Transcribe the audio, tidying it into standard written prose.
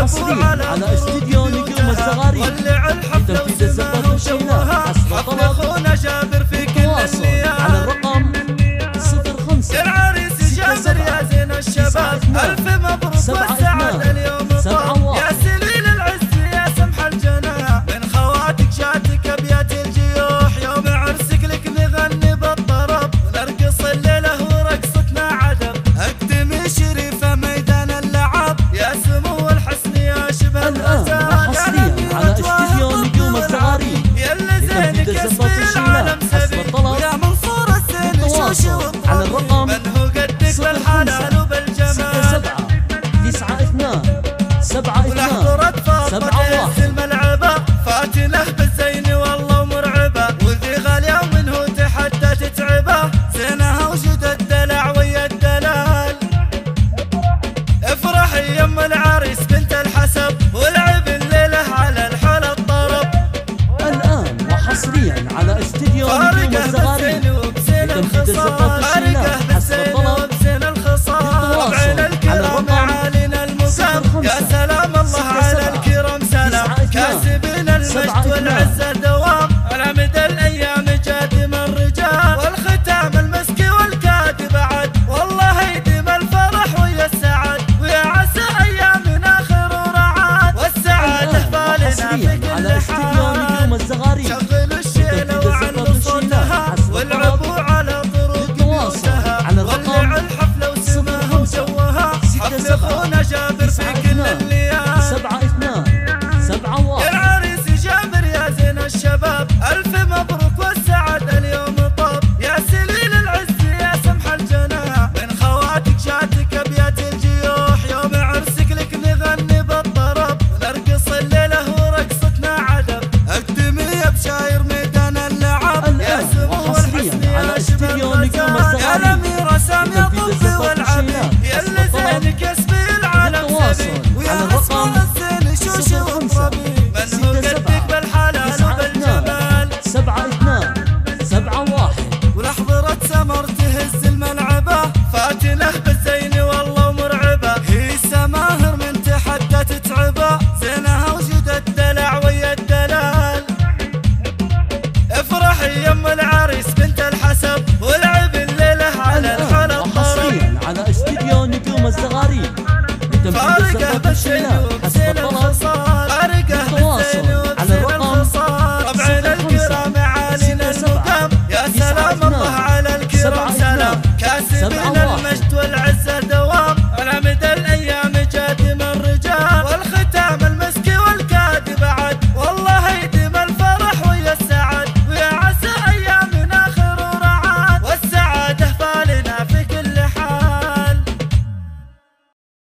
وحصريا على استديو نجوم الزغاريد لتنفيذ الزفات والشينات حسب طلب اخونا جابر في كل الليالي على الرقم 05 العريس جابر يا زين الشباب الف مبروك والسعادة اليوم طاب يا سليل العز يا سمح الجناح من خواتك جاتك ابيات الجيوح يوم عرسك لك نغني بالطرب ونرقص الليله ورقصتنا عدم اقدم شريفه ميدان اللعب يا سمو الحسن يا شبه الآن وحصريا على استديو نجوم الزغاريد لتنفيذ الزفات والشينات حسب طلب يا منصور الزين التواصل على الرقم من هو قدك بالحلال وبالجمال 67 ولحظرت فاطمة الملعبة فاتنه بالزين والله ومرعبة وذي غالية ومنه تحدى تتعبه زينها وجد الدلع ويا الدلال افرحي يم العريس بنت الحسب والعب الليلة على الحل الطرب الآن وحصريا على استديو نجوم الزغاريد لتنفيذ الزفات والشينات حسب طلب التواصل على الرقم يا سلام الله على الكرام سلام كاسبين المجد والعزة دوام على مدى الايام جادم الرجال والختام المسكي والكاد بعد والله يديم الفرح ويا السعد ويا عسى ايامنا خير ورعاد والسعاده بالنا في كل حال شغل الشيله وعلوا صوتها والعبوا على طرق بيوتها ولع الحفله وسماها وجوها حفل اخونا جابر في كل الليالي 7271 العريس جابر يا زين الشباب الف مبروك والسعادة اليوم طاب يا سليل العز يا سمح الجناح من خواتك جاتك ابيات الجيوح يوم عرسك لك نغني بالطرب ونرقص الليله ورقصتنا عدم اقدمي يا بشاير ميدان اللعب يا سمو الحسن يا شبه الغزال يا الاميره ساميه الطب والعبيد يا اللي زينك يسبي العالم سبيل ويا اسمر الزين شوشي والربيع من هو قدك بالحلال وبالجمال 7271 ولحظرة سمر تهز الملعبة فاتنه بالزين والله ومرعبة هي سماهر من تحدى تتعبه زينها وجد الدلع ويا الدلال افرحي يم العريس بنت الحسب والعب الليلة على الحل وحصريا على استديو نجوم الزغاريد لتنفيذ الزفات والشينات حسب طلب التواصل على الرقم